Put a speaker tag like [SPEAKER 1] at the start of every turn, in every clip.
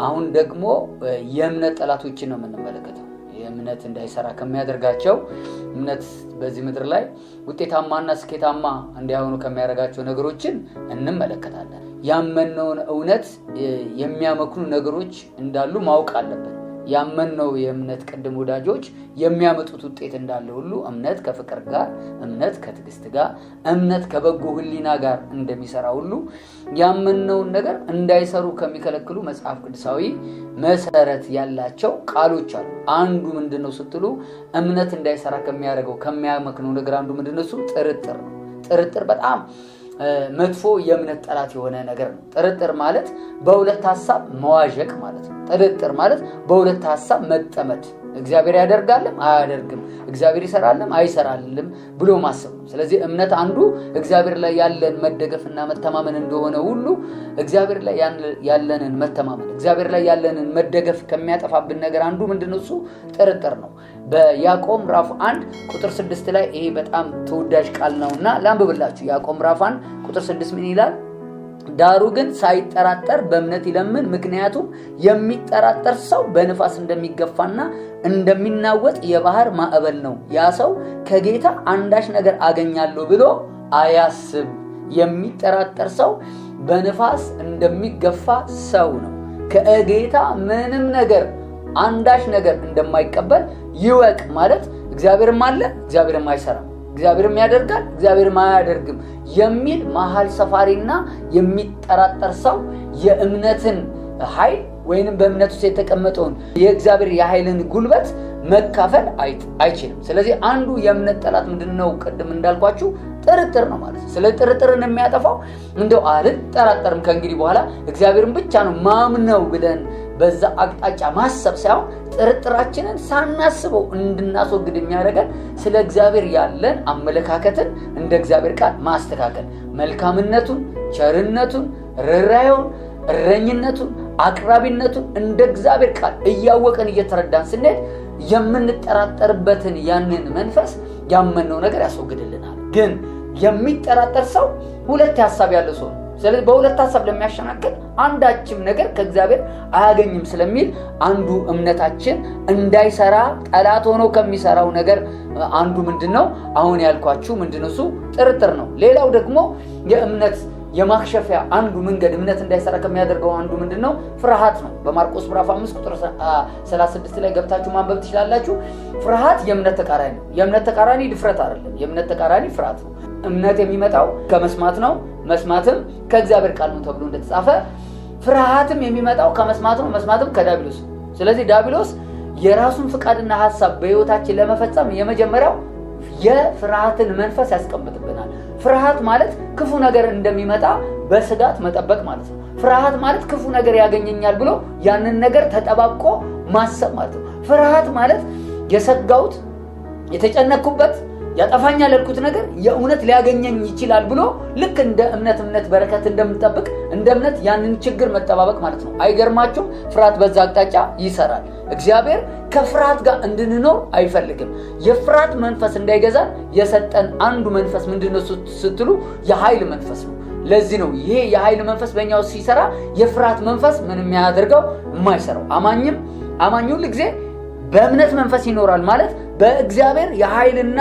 [SPEAKER 1] አሁን ደግሞ የእምነት ጠላቶችን ነው የምንመለከተው። የእምነት እንዳይሰራ ከሚያደርጋቸው እምነት በዚህ ምድር ላይ ውጤታማና ስኬታማ እንዲያሆኑ ከሚያደርጋቸው ነገሮችን እንመለከታለን። ያመነውን እውነት የሚያመክኑ ነገሮች እንዳሉ ማወቅ አለብን። ያመነው የእምነት ቅድም ወዳጆች የሚያመጡት ውጤት እንዳለ ሁሉ እምነት ከፍቅር ጋር፣ እምነት ከትዕግስት ጋር፣ እምነት ከበጎ ሕሊና ጋር እንደሚሰራ ሁሉ ያመነውን ነገር እንዳይሰሩ ከሚከለክሉ መጽሐፍ ቅዱሳዊ መሰረት ያላቸው ቃሎች አሉ። አንዱ ምንድነው ስትሉ እምነት እንዳይሰራ ከሚያደርገው ከሚያመክነው ነገር አንዱ ምንድነው? እሱ ጥርጥር ነው። ጥርጥር በጣም መጥፎ የእምነት ጠላት የሆነ ነገር ነው። ጥርጥር ማለት በሁለት ሐሳብ መዋዠቅ ማለት ነው። ጥርጥር ማለት በሁለት ሐሳብ መጠመድ፣ እግዚአብሔር ያደርጋልም አያደርግም፣ እግዚአብሔር ይሰራልም አይሰራልም ብሎ ማሰብ ነው። ስለዚህ እምነት አንዱ እግዚአብሔር ላይ ያለን መደገፍና መተማመን እንደሆነ ሁሉ እግዚአብሔር ላይ ያለንን መተማመን፣ እግዚአብሔር ላይ ያለንን መደገፍ ከሚያጠፋብን ነገር አንዱ ምንድነው? እሱ ጥርጥር ነው። በያዕቆብ ምዕራፍ 1 ቁጥር 6 ላይ ይሄ በጣም ተወዳጅ ቃል ነውና ላንብብላችሁ። ያዕቆብ ምዕራፍ 1 ቁጥር 6 ምን ይላል? ዳሩ ግን ሳይጠራጠር በእምነት ይለምን፣ ምክንያቱም የሚጠራጠር ሰው በንፋስ እንደሚገፋና እንደሚናወጥ የባህር ማዕበል ነው። ያ ሰው ከጌታ አንዳች ነገር አገኛለሁ ብሎ አያስብ። የሚጠራጠር ሰው በንፋስ እንደሚገፋ ሰው ነው። ከጌታ ምንም ነገር አንዳች ነገር እንደማይቀበል ይወቅ ማለት እግዚአብሔርም አለ እግዚአብሔርም አይሰራም፣ እግዚአብሔርም ያደርጋል እግዚአብሔርም አያደርግም የሚል መሀል ሰፋሪና የሚጠራጠር ሰው የእምነትን ኃይል ወይንም በእምነት ውስጥ የተቀመጠውን የእግዚአብሔር የኃይልን ጉልበት መካፈል አይችልም። ስለዚህ አንዱ የእምነት ጠላት ምንድነው? ቅድም እንዳልኳችሁ ጥርጥር ነው ማለት ነው። ስለዚህ ጥርጥርን የሚያጠፋው እንደው አልጠራጠርም ከእንግዲህ በኋላ እግዚአብሔርን ብቻ ነው ማምነው ብለን በዛ አቅጣጫ ማሰብ ሳይሆን ጥርጥራችንን ሳናስበው እንድናስወግድ የሚያደርገን ስለ እግዚአብሔር ያለን አመለካከትን እንደ እግዚአብሔር ቃል ማስተካከል፣ መልካምነቱን፣ ቸርነቱን፣ ርኅራኄውን፣ እረኝነቱን፣ አቅራቢነቱን እንደ እግዚአብሔር ቃል እያወቀን እየተረዳን ስንሄድ የምንጠራጠርበትን ያንን መንፈስ ያመነው ነገር ያስወግድልናል። ግን የሚጠራጠር ሰው ሁለት ሐሳብ ያለው ሰው ነው። ስለዚህ በሁለት ሐሳብ ለሚያሸናክል አንዳችም ነገር ከእግዚአብሔር አያገኝም ስለሚል አንዱ እምነታችን እንዳይሰራ ጠላት ሆኖ ከሚሰራው ነገር አንዱ ምንድነው? አሁን ያልኳችሁ ምንድነው? እሱ ጥርጥር ነው። ሌላው ደግሞ የእምነት የማክሸፊያ አንዱ መንገድ እምነት እንዳይሰራ ከሚያደርገው አንዱ ምንድነው? ፍርሃት ነው። በማርቆስ ምዕራፍ 5 ቁጥር 36 ላይ ገብታችሁ ማንበብ ትችላላችሁ። ፍርሃት የእምነት ተቃራኒ ነው። የእምነት ተቃራኒ ድፍረት አይደለም። የእምነት ተቃራኒ ፍርሃት ነው። እምነት የሚመጣው ከመስማት ነው፣ መስማትም ከእግዚአብሔር ቃል ነው ተብሎ እንደተጻፈ፣ ፍርሃትም የሚመጣው ከመስማት ነው፣ መስማትም ከዲያብሎስ። ስለዚህ ዲያብሎስ የራሱን ፍቃድና ሐሳብ በሕይወታችን ለመፈጸም የመጀመሪያው የፍርሃትን መንፈስ ያስቀምጥብናል። ፍርሃት ማለት ክፉ ነገር እንደሚመጣ በስጋት መጠበቅ ማለት ነው። ፍርሃት ማለት ክፉ ነገር ያገኘኛል ብሎ ያንን ነገር ተጠባብቆ ማሰብ ማለት ነው። ፍርሃት ማለት የሰጋሁት የተጨነኩበት ያጠፋኛል ያልኩት ነገር የእውነት ሊያገኘኝ ይችላል ብሎ ልክ እንደ እምነት በረከት እንደምንጠብቅ እንደ እምነት ያንን ችግር መጠባበቅ ማለት ነው። አይገርማችሁም? ፍርሃት በዛ አቅጣጫ ይሰራል። እግዚአብሔር ከፍርሃት ጋር እንድንኖር አይፈልግም። የፍርሃት መንፈስ እንዳይገዛን የሰጠን አንዱ መንፈስ ምንድነው ስትሉ የኃይል መንፈስ ነው። ለዚህ ነው ይሄ የኃይል መንፈስ በእኛው ሲሰራ የፍርሃት መንፈስ ምን የሚያደርገው የማይሰራው። አማኝ ሁሉ ጊዜ በእምነት መንፈስ ይኖራል ማለት በእግዚአብሔር የኃይልና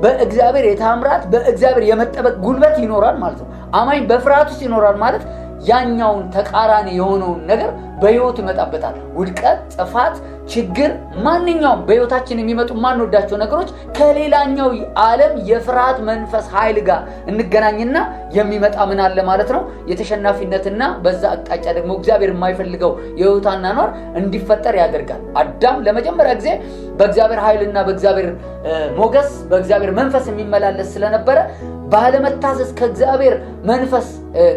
[SPEAKER 1] በእግዚአብሔር የታምራት በእግዚአብሔር የመጠበቅ ጉልበት ይኖራል ማለት ነው። አማኝ በፍርሃት ውስጥ ይኖራል ማለት ያኛውን ተቃራኒ የሆነውን ነገር በህይወቱ ይመጣበታል። ውድቀት፣ ጥፋት፣ ችግር፣ ማንኛውም በህይወታችን የሚመጡ ማንወዳቸው ነገሮች ከሌላኛው ዓለም የፍርሃት መንፈስ ኃይል ጋር እንገናኝና የሚመጣ ምን አለ ማለት ነው? የተሸናፊነትና በዛ አቅጣጫ ደግሞ እግዚአብሔር የማይፈልገው የህይወት አኗኗር እንዲፈጠር ያደርጋል። አዳም ለመጀመሪያ ጊዜ በእግዚአብሔር ኃይልና በእግዚአብሔር ሞገስ በእግዚአብሔር መንፈስ የሚመላለስ ስለነበረ ባለመታዘዝ ከእግዚአብሔር መንፈስ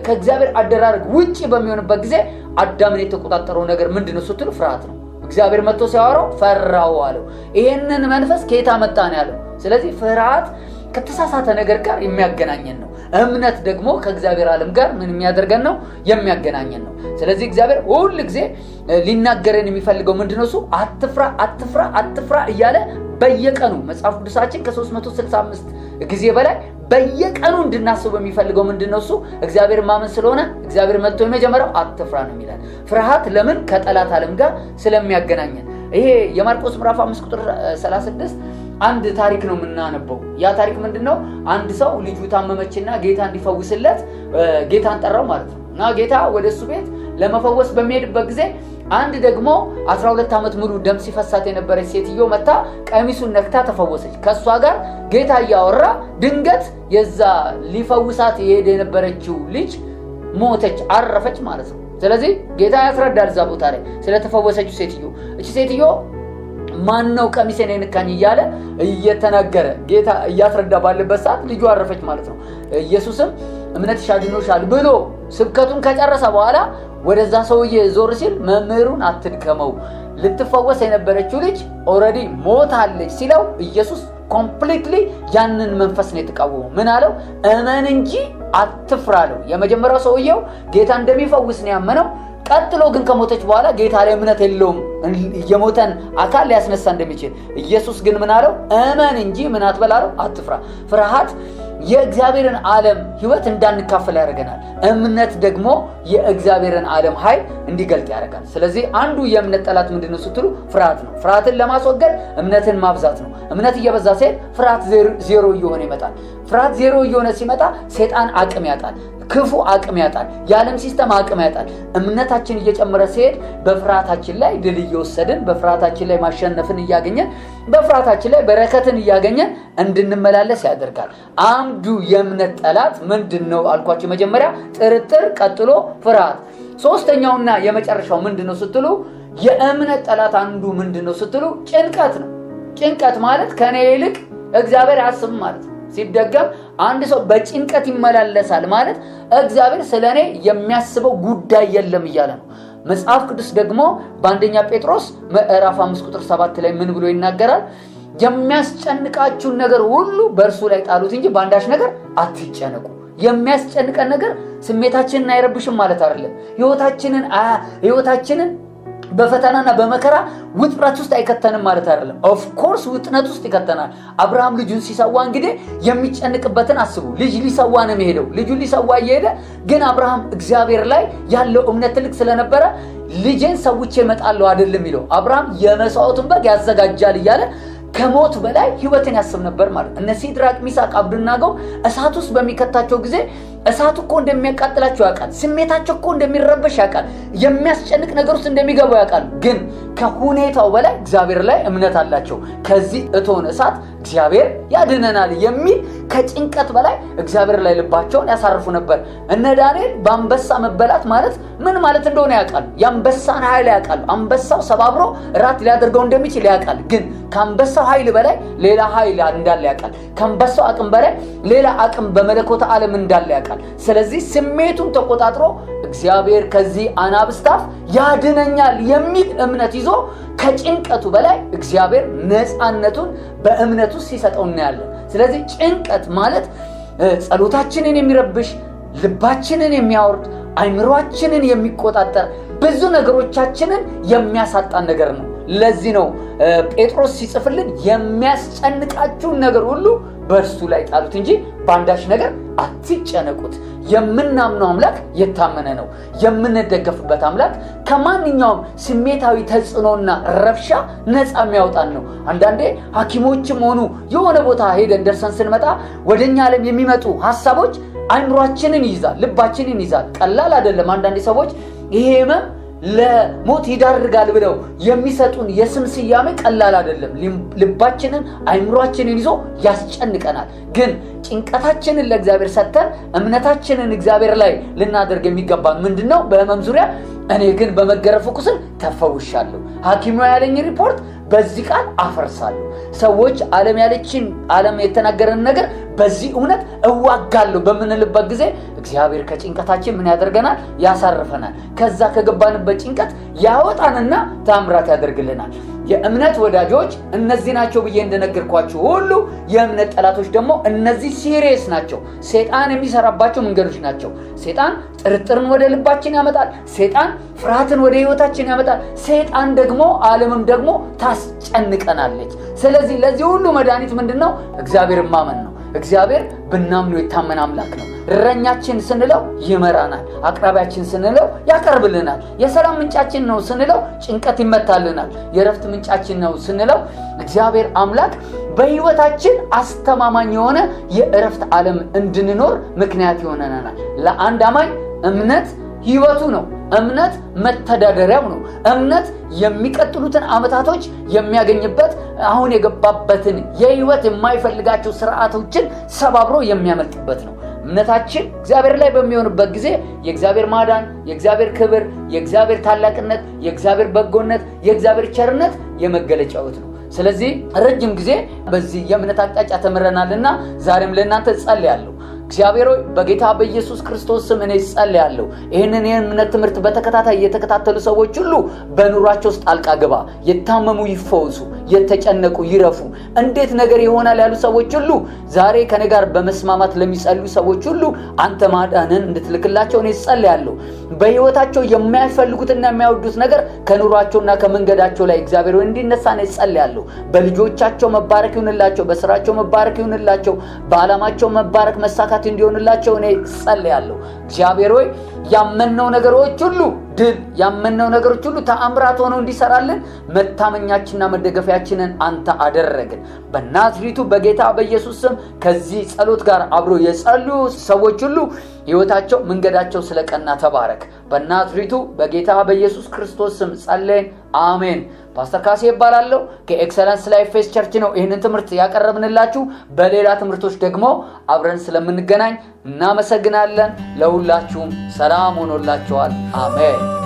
[SPEAKER 1] ከእግዚአብሔር አደራረግ ውጪ በሚሆንበት ጊዜ አዳምን የተቆጣጠረው ነገር ምንድነው ስትሉ ፍርሃት ነው። እግዚአብሔር መጥቶ ሲያወራው ፈራው አለው። ይሄንን መንፈስ ከየት አመጣ ነው ያለው። ስለዚህ ፍርሃት ከተሳሳተ ነገር ጋር የሚያገናኘን ነው። እምነት ደግሞ ከእግዚአብሔር ዓለም ጋር ምን የሚያደርገን ነው? የሚያገናኘን ነው። ስለዚህ እግዚአብሔር ሁሉ ጊዜ ሊናገረን የሚፈልገው ምንድነው? እሱ አትፍራ አትፍራ አትፍራ እያለ በየቀኑ መጽሐፍ ቅዱሳችን ከ365 ጊዜ በላይ በየቀኑ እንድናስብ የሚፈልገው ምንድነው? እሱ እግዚአብሔር ማመን ስለሆነ እግዚአብሔር መጥቶ የመጀመሪያው አትፍራ ነው የሚላል። ፍርሃት ለምን? ከጠላት ዓለም ጋር ስለሚያገናኘን። ይሄ የማርቆስ ምዕራፍ 5 ቁጥር 36 አንድ ታሪክ ነው የምናነበው። ያ ታሪክ ምንድነው? አንድ ሰው ልጁ ታመመችና ጌታ እንዲፈውስለት ጌታን ጠራው ማለት ነው። እና ጌታ ወደሱ ቤት ለመፈወስ በሚሄድበት ጊዜ አንድ ደግሞ 12 ዓመት ሙሉ ደም ሲፈሳት የነበረች ሴትዮ መጣ፣ ቀሚሱን ነክታ ተፈወሰች። ከሷ ጋር ጌታ እያወራ ድንገት የዛ ሊፈውሳት የሄደ የነበረችው ልጅ ሞተች፣ አረፈች ማለት ነው። ስለዚህ ጌታ ያስረዳል እዛ ቦታ ላይ ስለተፈወሰችው ሴትዮ። እቺ ሴትዮ ማን ነው ቀሚሴን የነካኝ እያለ እየተናገረ ጌታ እያስረዳ ባለበት ሰዓት ልጁ አረፈች ማለት ነው። ኢየሱስም እምነትሽ አድኖሻል ብሎ ስብከቱን ከጨረሰ በኋላ ወደዛ ሰውዬ ዞር ሲል መምህሩን አትድከመው፣ ልትፈወስ የነበረችው ልጅ ኦልሬዲ ሞታለች ሲለው ኢየሱስ ኮምፕሊትሊ ያንን መንፈስ ነው የተቃወመው። ምን አለው? እመን እንጂ አትፍራ አለው። የመጀመሪያው ሰውዬው ጌታ እንደሚፈውስ ነው ያመነው። ቀጥሎ ግን ከሞተች በኋላ ጌታ ላይ እምነት የለውም የሞተን አካል ሊያስነሳ እንደሚችል። ኢየሱስ ግን ምን አለው? እመን እንጂ ምን አትበል አለው? አትፍራ። ፍርሃት የእግዚአብሔርን ዓለም ህይወት እንዳንካፈል ያደርገናል። እምነት ደግሞ የእግዚአብሔርን ዓለም ኃይል እንዲገልጥ ያደርጋል። ስለዚህ አንዱ የእምነት ጠላት ምንድነው ስትሉ ፍርሃት ነው። ፍርሃትን ለማስወገድ እምነትን ማብዛት ነው። እምነት እየበዛ ሲሄድ ፍርሃት ዜሮ እየሆነ ይመጣል። ፍርሃት ዜሮ እየሆነ ሲመጣ ሰይጣን አቅም ያጣል፣ ክፉ አቅም ያጣል፣ የዓለም ሲስተም አቅም ያጣል። እምነታችን እየጨመረ ሲሄድ በፍርሃታችን ላይ ድል እየወሰድን፣ በፍርሃታችን ላይ ማሸነፍን እያገኘን፣ በፍርሃታችን ላይ በረከትን እያገኘን እንድንመላለስ ያደርጋል። አንዱ የእምነት ጠላት ምንድነው አልኳችሁ? መጀመሪያ ጥርጥር፣ ቀጥሎ ፍርሃት። ሶስተኛውና የመጨረሻው ምንድነው ስትሉ የእምነት ጠላት አንዱ ምንድነው ስትሉ ጭንቀት ነው። ጭንቀት ማለት ከኔ ይልቅ እግዚአብሔር ያስብ ማለት ነው። ሲደገም አንድ ሰው በጭንቀት ይመላለሳል ማለት እግዚአብሔር ስለኔ የሚያስበው ጉዳይ የለም እያለ ነው። መጽሐፍ ቅዱስ ደግሞ በአንደኛ ጴጥሮስ ምዕራፍ 5 ቁጥር 7 ላይ ምን ብሎ ይናገራል? የሚያስጨንቃችሁን ነገር ሁሉ በእርሱ ላይ ጣሉት እንጂ በአንዳች ነገር አትጨነቁ። የሚያስጨንቀን ነገር ስሜታችንን አይረብሽም ማለት አይደለም። ህይወታችንን በፈተናና በመከራ ውጥረት ውስጥ አይከተንም ማለት አይደለም። ኦፍ ኮርስ ውጥረት ውስጥ ይከተናል። አብርሃም ልጁን ሲሰዋ እንግዲህ የሚጨንቅበትን አስቡ። ልጅ ሊሰዋ ነው የሚሄደው። ልጁ ሊሰዋ እየሄደ ግን አብርሃም እግዚአብሔር ላይ ያለው እምነት ትልቅ ስለነበረ ልጄን ሰውቼ እመጣለሁ አይደለም የሚለው። አብርሃም የመስዋዕቱን በግ ያዘጋጃል እያለ ከሞት በላይ ህይወትን ያስብ ነበር ማለት። እነ ሲድራቅ ሚሳቅ አብደናጎ እሳት ውስጥ በሚከታቸው ጊዜ እሳቱ እኮ እንደሚያቃጥላቸው ያውቃል። ስሜታቸው እኮ እንደሚረበሽ ያውቃል። የሚያስጨንቅ ነገር ውስጥ እንደሚገቡ ያውቃል። ግን ከሁኔታው በላይ እግዚአብሔር ላይ እምነት አላቸው። ከዚህ እቶን እሳት እግዚአብሔር ያድነናል የሚል ከጭንቀት በላይ እግዚአብሔር ላይ ልባቸውን ያሳርፉ ነበር። እነ ዳንኤል በአንበሳ መበላት ማለት ምን ማለት እንደሆነ ያውቃል። የአንበሳን ኃይል ያውቃል። አንበሳው ሰባብሮ ራት ሊያደርገው እንደሚችል ያውቃል። ግን ከአንበሳው ኃይል በላይ ሌላ ኃይል እንዳለ ያውቃል። ከአንበሳው አቅም በላይ ሌላ አቅም በመለኮት ዓለም እንዳለ ያውቃል። ስለዚህ ስሜቱን ተቆጣጥሮ እግዚአብሔር ከዚህ አናብስታፍ ያድነኛል የሚል እምነት ይዞ ከጭንቀቱ በላይ እግዚአብሔር ነፃነቱን በእምነቱ ሲሰጠው እናያለን። ስለዚህ ጭንቀት ማለት ጸሎታችንን የሚረብሽ፣ ልባችንን የሚያወርድ፣ አይምሮአችንን የሚቆጣጠር፣ ብዙ ነገሮቻችንን የሚያሳጣን ነገር ነው። ለዚህ ነው ጴጥሮስ ሲጽፍልን የሚያስጨንቃችሁን ነገር ሁሉ በእርሱ ላይ ጣሉት እንጂ በአንዳች ነገር አትጨነቁት። የምናምነው አምላክ የታመነ ነው። የምንደገፍበት አምላክ ከማንኛውም ስሜታዊ ተጽዕኖና ረብሻ ነፃ የሚያወጣን ነው። አንዳንዴ ሐኪሞችም ሆኑ የሆነ ቦታ ሄደን ደርሰን ስንመጣ ወደኛ ዓለም የሚመጡ ሐሳቦች አይምሮአችንን ይይዛል፣ ልባችንን ይይዛል። ቀላል አይደለም። አንዳንዴ ሰዎች ይሄ ህመም ለሞት ይዳርጋል ብለው የሚሰጡን የስም ስያሜ ቀላል አይደለም። ልባችንን አይምሮአችንን ይዞ ያስጨንቀናል። ግን ጭንቀታችንን ለእግዚአብሔር ሰጥተን እምነታችንን እግዚአብሔር ላይ ልናደርግ የሚገባን ምንድነው? በህመም ዙሪያ እኔ ግን በመገረፉ ቁስል ተፈውሻለሁ። ሐኪሙ ያለኝ ሪፖርት በዚህ ቃል አፈርሳለሁ። ሰዎች ዓለም የተናገረን ነገር በዚህ እውነት እዋጋለሁ በምንልበት ጊዜ እግዚአብሔር ከጭንቀታችን ምን ያደርገናል? ያሳርፈናል። ከዛ ከገባንበት ጭንቀት ያወጣንና ታምራት ያደርግልናል። የእምነት ወዳጆች እነዚህ ናቸው ብዬ እንደነገርኳችሁ ሁሉ የእምነት ጠላቶች ደግሞ እነዚህ ሲሪየስ ናቸው። ሰይጣን የሚሰራባቸው መንገዶች ናቸው። ሰይጣን ጥርጥርን ወደ ልባችን ያመጣል። ሰይጣን ፍርሃትን ወደ ህይወታችን ያመጣል። ሰይጣን ደግሞ ዓለምም ደግሞ ታስጨንቀናለች። ስለዚህ ለዚህ ሁሉ መድኃኒት ምንድነው? እግዚአብሔርን ማመን ነው። እግዚአብሔር ብናምኑ የታመነ አምላክ ነው። እረኛችን ስንለው ይመራናል፣ አቅራቢያችን ስንለው ያቀርብልናል፣ የሰላም ምንጫችን ነው ስንለው ጭንቀት ይመታልናል፣ የረፍት ምንጫችን ነው ስንለው እግዚአብሔር አምላክ በህይወታችን አስተማማኝ የሆነ የእረፍት ዓለም እንድንኖር ምክንያት ይሆነናል። ለአንድ አማኝ እምነት ህይወቱ ነው። እምነት መተዳደሪያው ነው። እምነት የሚቀጥሉትን ዓመታቶች የሚያገኝበት አሁን የገባበትን የህይወት የማይፈልጋቸው ስርዓቶችን ሰባብሮ የሚያመልጥበት ነው። እምነታችን እግዚአብሔር ላይ በሚሆንበት ጊዜ የእግዚአብሔር ማዳን፣ የእግዚአብሔር ክብር፣ የእግዚአብሔር ታላቅነት፣ የእግዚአብሔር በጎነት፣ የእግዚአብሔር ቸርነት የመገለጫውት ነው። ስለዚህ ረጅም ጊዜ በዚህ የእምነት አቅጣጫ ተምረናልና ዛሬም ለእናንተ ጸልያለሁ። እግዚአብሔር ሆይ በጌታ በኢየሱስ ክርስቶስ ስም እኔ ጸልያለሁ። ይሄንን የእምነት ትምህርት በተከታታይ የተከታተሉ ሰዎች ሁሉ በኑሯቸው ውስጥ ጣልቃ ግባ። የታመሙ ይፈወሱ፣ የተጨነቁ ይረፉ። እንዴት ነገር ይሆናል ያሉ ሰዎች ሁሉ ዛሬ ከኔ ጋር በመስማማት ለሚጸልዩ ሰዎች ሁሉ አንተ ማዳንን እንድትልክላቸው እኔ ጸልያለሁ። በህይወታቸው የማይፈልጉትና የማይወዱት ነገር ከኑሯቸውና ከመንገዳቸው ላይ እግዚአብሔር ሆይ እንዲነሳ እኔ ጸልያለሁ። በልጆቻቸው መባረክ ይሁንላቸው፣ በስራቸው መባረክ ይሁንላቸው፣ በዓላማቸው መባረክ መሳካት እንዲሆንላቸው እኔ ጸልያለሁ። እግዚአብሔር ሆይ ያመነው ነገሮች ሁሉ ድል፣ ያመነው ነገሮች ሁሉ ተአምራት ሆነው እንዲሰራልን መታመኛችንና መደገፊያችንን አንተ አደረግን። በናዝሬቱ በጌታ በኢየሱስ ስም ከዚህ ጸሎት ጋር አብሮ የጸለዩ ሰዎች ሁሉ ህይወታቸው መንገዳቸው ስለቀና ተባረክ። በናዝሬቱ በጌታ በኢየሱስ ክርስቶስ ስም ጸልየን፣ አሜን። ፓስተር ካሴ ይባላለሁ። ከኤክሰለንስ ላይፍ ፌስ ቸርች ነው ይህንን ትምህርት ያቀረብንላችሁ። በሌላ ትምህርቶች ደግሞ አብረን ስለምንገናኝ እናመሰግናለን። ለሁላችሁም ሰላም ሆኖላችኋል። አሜን።